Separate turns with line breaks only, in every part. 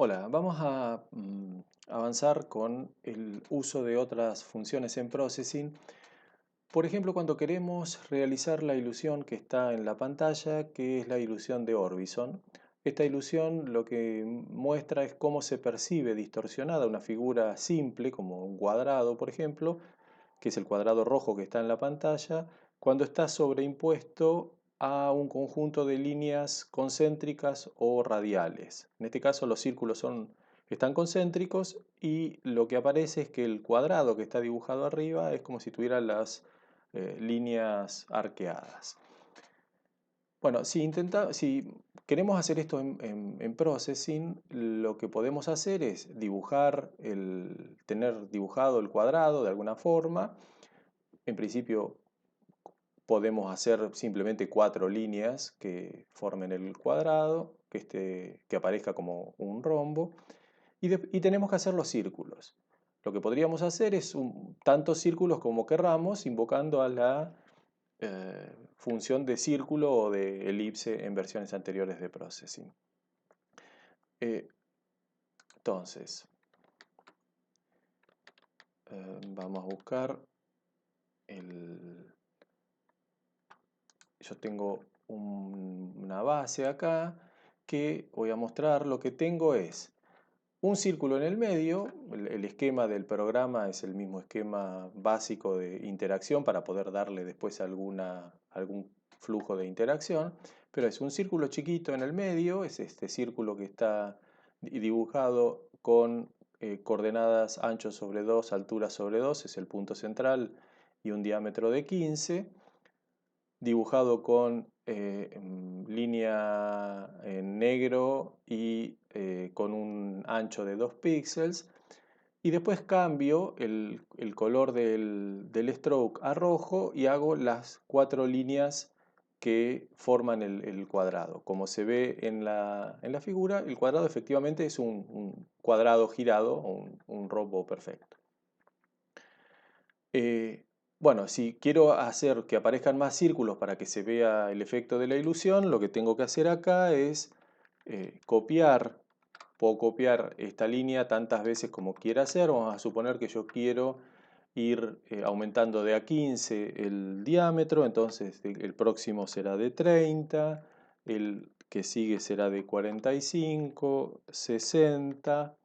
Hola, vamos a avanzar con el uso de otras funciones en Processing. Por ejemplo, cuando queremos realizar la ilusión que está en la pantalla, que es la ilusión de Orbison. Esta ilusión lo que muestra es cómo se percibe distorsionada una figura simple, como un cuadrado, por ejemplo, que es el cuadrado rojo que está en la pantalla, cuando está sobreimpuesto a un conjunto de líneas concéntricas o radiales. En este caso los círculos están concéntricos y lo que aparece es que el cuadrado que está dibujado arriba es como si tuviera las líneas arqueadas. Bueno, si queremos hacer esto en Processing, lo que podemos hacer es tener dibujado el cuadrado de alguna forma. En principio podemos hacer simplemente 4 líneas que formen el cuadrado, que aparezca como un rombo, y tenemos que hacer los círculos. Lo que podríamos hacer es tantos círculos como querramos, invocando a la función de círculo o de elipse en versiones anteriores de Processing. Eh, entonces, vamos a buscar el... Yo tengo una base acá que voy a mostrar. Lo que tengo es un círculo en el medio. El esquema del programa es el mismo esquema básico de interacción para poder darle después algún flujo de interacción. Pero es un círculo chiquito en el medio. Es este círculo que está dibujado con coordenadas ancho sobre 2, altura sobre 2. Es el punto central y un diámetro de 15, dibujado con línea en negro y con un ancho de 2 píxeles. Y después cambio el color del stroke a rojo y hago las 4 líneas que forman el cuadrado. Como se ve en la figura, el cuadrado efectivamente es un cuadrado girado o un rombo perfecto. Eh, bueno, si quiero hacer que aparezcan más círculos para que se vea el efecto de la ilusión, lo que tengo que hacer acá es puedo copiar esta línea tantas veces como quiera hacer. Vamos a suponer que yo quiero ir aumentando de a 15 el diámetro, entonces el próximo será de 30, el que sigue será de 45, 60,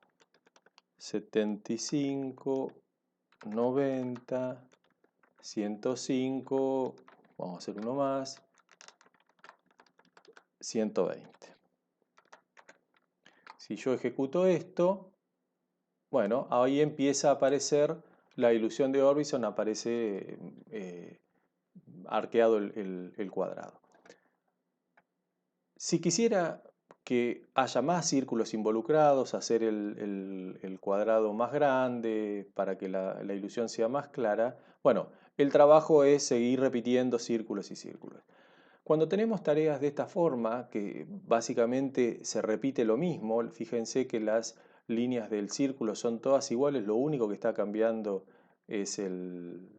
75, 90, 105, vamos a hacer uno más, 120. Si yo ejecuto esto, bueno, ahí empieza a aparecer la ilusión de Orbison, aparece arqueado el cuadrado. Si quisiera que haya más círculos involucrados, hacer el cuadrado más grande para que la ilusión sea más clara, bueno, el trabajo es seguir repitiendo círculos y círculos. Cuando tenemos tareas de esta forma, que básicamente se repite lo mismo, fíjense que las líneas del círculo son todas iguales, lo único que está cambiando es el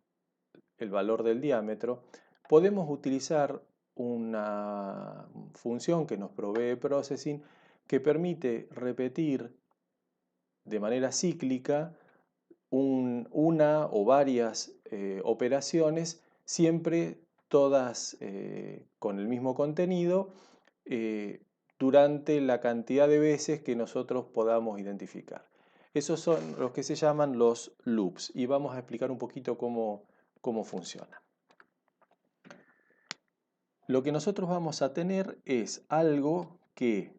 valor del diámetro. Podemos utilizar una función que nos provee Processing que permite repetir de manera cíclica una o varias operaciones, siempre todas con el mismo contenido, durante la cantidad de veces que nosotros podamos identificar. Esos son los que se llaman los loops y vamos a explicar un poquito cómo funciona. Lo que nosotros vamos a tener es algo que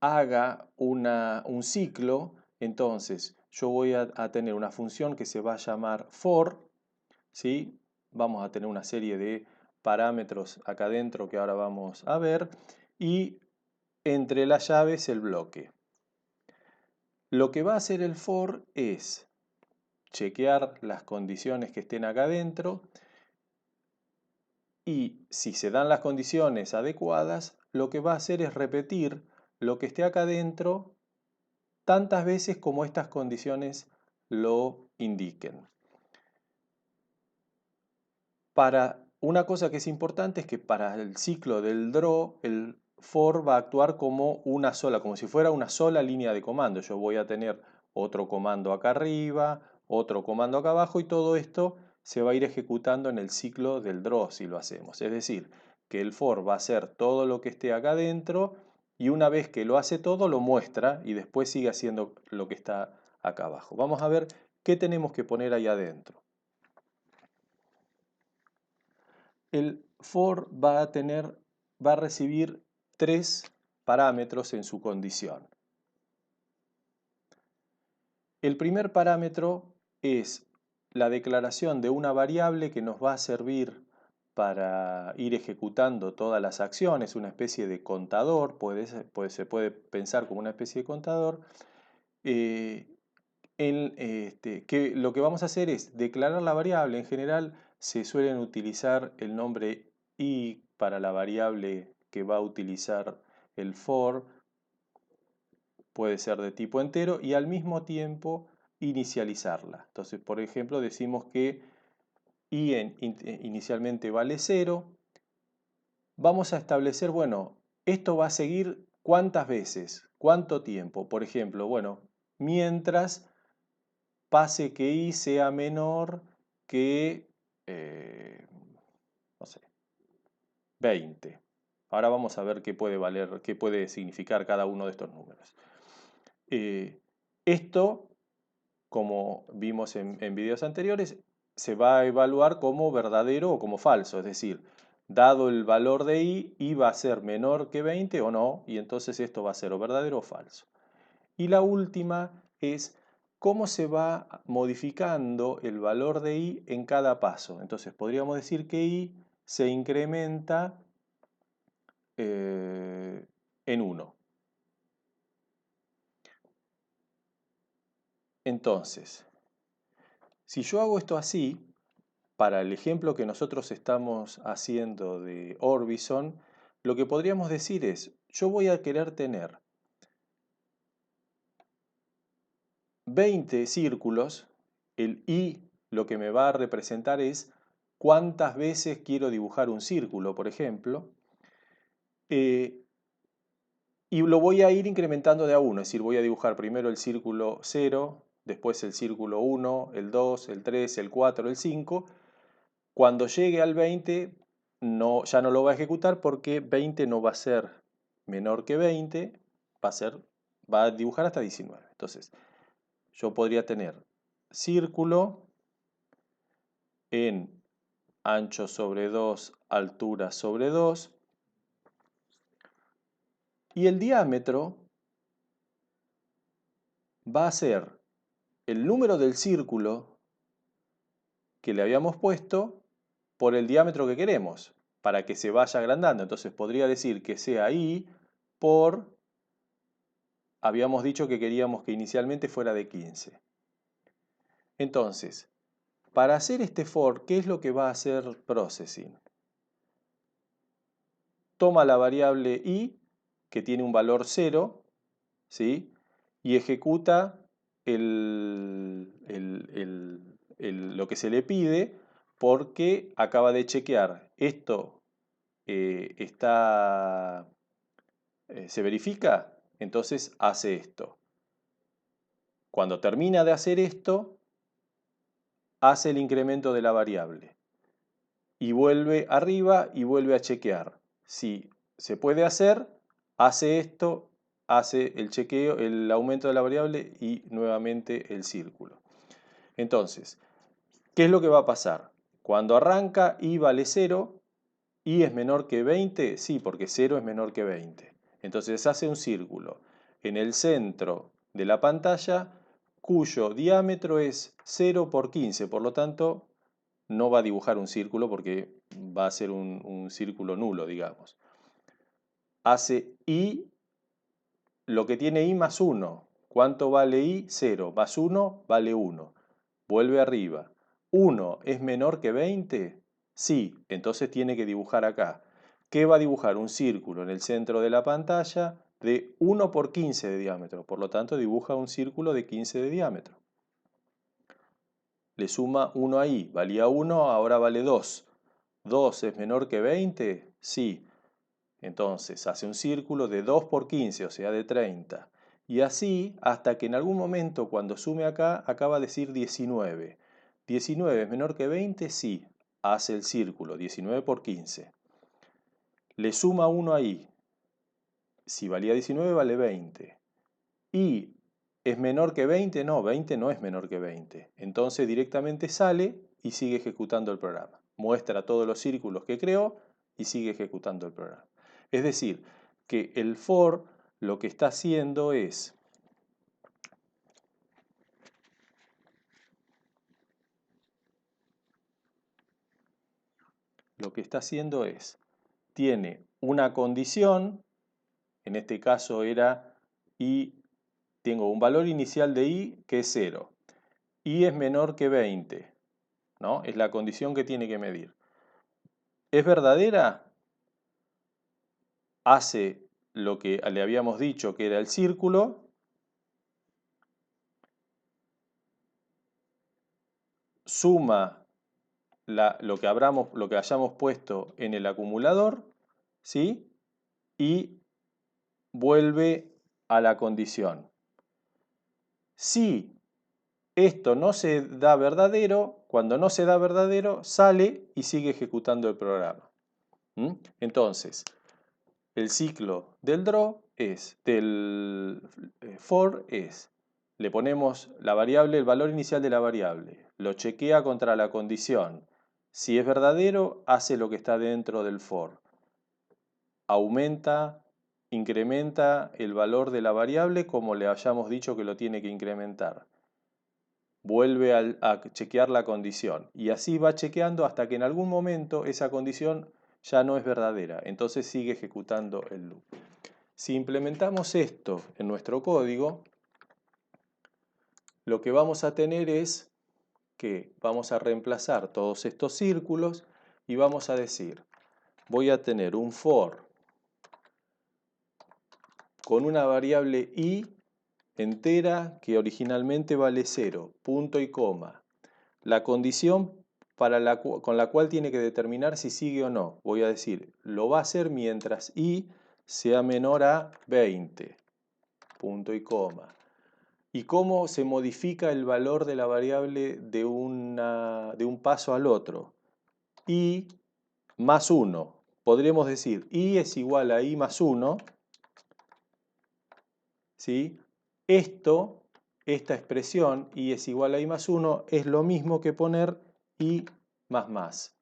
haga un ciclo. Entonces yo voy a tener una función que se va a llamar for, ¿sí? Vamos a tener una serie de parámetros acá adentro que ahora vamos a ver, y entre las llaves el bloque. Lo que va a hacer el for es chequear las condiciones que estén acá adentro, y si se dan las condiciones adecuadas, lo que va a hacer es repetir lo que esté acá adentro tantas veces como estas condiciones lo indiquen. Una cosa que es importante es que para el ciclo del draw, el for va a actuar como una sola, como si fuera una sola línea de comando. Yo voy a tener otro comando acá arriba, otro comando acá abajo y todo esto se va a ir ejecutando en el ciclo del draw si lo hacemos. Es decir, que el for va a hacer todo lo que esté acá adentro y una vez que lo hace todo lo muestra y después sigue haciendo lo que está acá abajo. Vamos a ver qué tenemos que poner ahí adentro. El for va a recibir tres parámetros en su condición. El primer parámetro es la declaración de una variable que nos va a servir para ir ejecutando todas las acciones, una especie de contador, se puede pensar como una especie de contador. Que lo que vamos a hacer es declarar la variable. En general se suelen utilizar el nombre i para la variable que va a utilizar el for, puede ser de tipo entero y al mismo tiempo inicializarla. Entonces, por ejemplo, decimos que i inicialmente vale 0. Vamos a establecer, bueno, esto va a seguir cuántas veces, cuánto tiempo. Por ejemplo, bueno, mientras pase que i sea menor que, no sé, 20. Ahora vamos a ver qué puede valer, qué puede significar cada uno de estos números. Esto, como vimos en videos anteriores, se va a evaluar como verdadero o como falso. Es decir, dado el valor de i va a ser menor que 20 o no, y entonces esto va a ser o verdadero o falso. Y la última es cómo se va modificando el valor de i en cada paso. Entonces podríamos decir que i se incrementa en 1. Entonces, si yo hago esto así, para el ejemplo que nosotros estamos haciendo de Orbison, lo que podríamos decir es, yo voy a querer tener 20 círculos, el i lo que me va a representar es cuántas veces quiero dibujar un círculo, por ejemplo, y lo voy a ir incrementando de a uno, es decir, voy a dibujar primero el círculo 0, después el círculo 1, el 2, el 3, el 4, el 5. Cuando llegue al 20, ya no lo va a ejecutar porque 20 no va a ser menor que 20, va a dibujar hasta 19. Entonces, yo podría tener círculo en ancho sobre 2, altura sobre 2, y el diámetro va a ser el número del círculo que le habíamos puesto por el diámetro que queremos, para que se vaya agrandando. Entonces podría decir que sea i por, habíamos dicho que queríamos que inicialmente fuera de 15. Entonces, para hacer este for, ¿qué es lo que va a hacer Processing? Toma la variable i, que tiene un valor 0, ¿sí? Y ejecuta lo que se le pide porque acaba de chequear. Esto se verifica, entonces hace esto. Cuando termina de hacer esto, hace el incremento de la variable y vuelve arriba y vuelve a chequear. Si se puede hacer, hace esto, hace el chequeo, el aumento de la variable y nuevamente el círculo. Entonces, ¿qué es lo que va a pasar? Cuando arranca i vale 0, i es menor que 20, sí, porque 0 es menor que 20. Entonces hace un círculo en el centro de la pantalla cuyo diámetro es 0 por 15, por lo tanto no va a dibujar un círculo porque va a ser un círculo nulo, digamos. Hace i, lo que tiene i más 1. ¿Cuánto vale i? 0. Más 1 vale 1. Vuelve arriba. 1 es menor que 20. Sí, entonces tiene que dibujar acá. ¿Qué va a dibujar? Un círculo en el centro de la pantalla de 1 por 15 de diámetro. Por lo tanto, dibuja un círculo de 15 de diámetro. Le suma 1 ahí. Valía 1, ahora vale 2. ¿2 es menor que 20? Sí. Entonces hace un círculo de 2 por 15, o sea, de 30. Y así hasta que en algún momento cuando sume acá, acaba de decir 19. ¿19 es menor que 20? Sí, hace el círculo, 19 por 15. Le suma 1 ahí. Si valía 19, vale 20. ¿Y es menor que 20? No, 20 no es menor que 20. Entonces directamente sale y sigue ejecutando el programa. Muestra todos los círculos que creó y sigue ejecutando el programa. Es decir, que el for lo que está haciendo es tiene una condición, en este caso era y tengo un valor inicial de i que es 0. I es menor que 20, ¿no? Es la condición que tiene que medir. ¿Es verdadera? Hace lo que le habíamos dicho que era el círculo, suma lo que hayamos puesto en el acumulador, ¿sí? Y vuelve a la condición. Si esto no se da verdadero, cuando no se da verdadero, sale y sigue ejecutando el programa. Entonces, el ciclo del for es, le ponemos la variable, el valor inicial de la variable, lo chequea contra la condición. Si es verdadero, hace lo que está dentro del for. Aumenta, incrementa el valor de la variable como le hayamos dicho que lo tiene que incrementar. Vuelve a chequear la condición y así va chequeando hasta que en algún momento esa condición ya no es verdadera. Entonces sigue ejecutando el loop. Si implementamos esto en nuestro código, lo que vamos a tener es que vamos a reemplazar todos estos círculos y vamos a decir, voy a tener un for con una variable i entera que originalmente vale 0, punto y coma. La condición con la cual tiene que determinar si sigue o no. Voy a decir, lo va a hacer mientras i sea menor a 20, punto y coma. ¿Y cómo se modifica el valor de la variable de un paso al otro? I más 1. Podríamos decir, i es igual a i más 1. ¿Sí? Esta expresión, i es igual a i más 1, es lo mismo que poner i más más.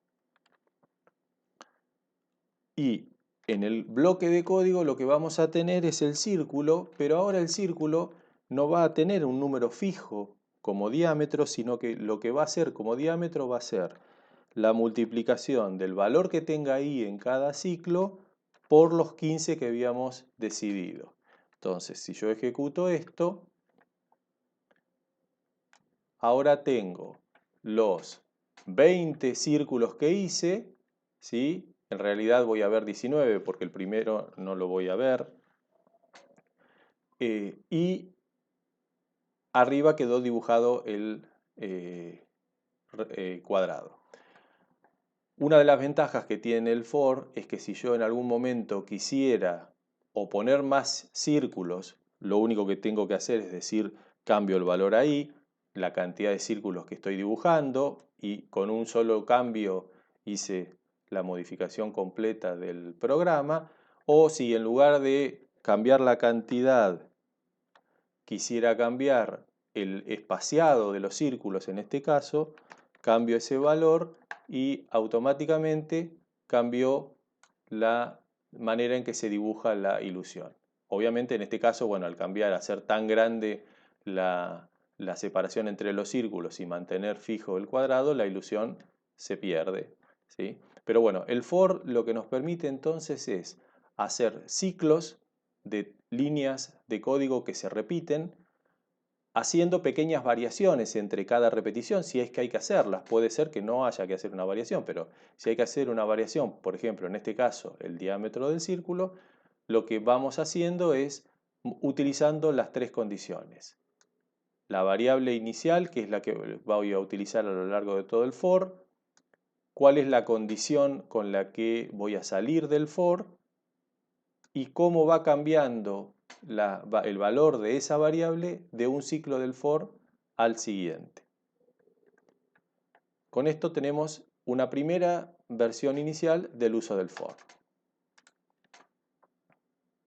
Y en el bloque de código lo que vamos a tener es el círculo, pero ahora el círculo no va a tener un número fijo como diámetro, sino que lo que va a ser como diámetro va a ser la multiplicación del valor que tenga i en cada ciclo por los 15 que habíamos decidido. Entonces, si yo ejecuto esto, ahora tengo los 20 círculos que hice, ¿sí? En realidad voy a ver 19 porque el primero no lo voy a ver. Y arriba quedó dibujado el cuadrado. Una de las ventajas que tiene el for es que si yo en algún momento quisiera o poner más círculos, lo único que tengo que hacer es decir, cambio el valor ahí, la cantidad de círculos que estoy dibujando y con un solo cambio hice la modificación completa del programa, o si en lugar de cambiar la cantidad quisiera cambiar el espaciado de los círculos en este caso, cambio ese valor y automáticamente cambió la manera en que se dibuja la ilusión. Obviamente en este caso, bueno, al cambiar, hacer tan grande la separación entre los círculos y mantener fijo el cuadrado, la ilusión se pierde, ¿sí? Pero bueno, el for lo que nos permite entonces es hacer ciclos de líneas de código que se repiten, haciendo pequeñas variaciones entre cada repetición, si es que hay que hacerlas. Puede ser que no haya que hacer una variación, pero si hay que hacer una variación, por ejemplo, en este caso, el diámetro del círculo, lo que vamos haciendo es utilizando las tres condiciones. La variable inicial, que es la que voy a utilizar a lo largo de todo el for, cuál es la condición con la que voy a salir del for, y cómo va cambiando el valor de esa variable de un ciclo del for al siguiente. Con esto tenemos una primera versión inicial del uso del for.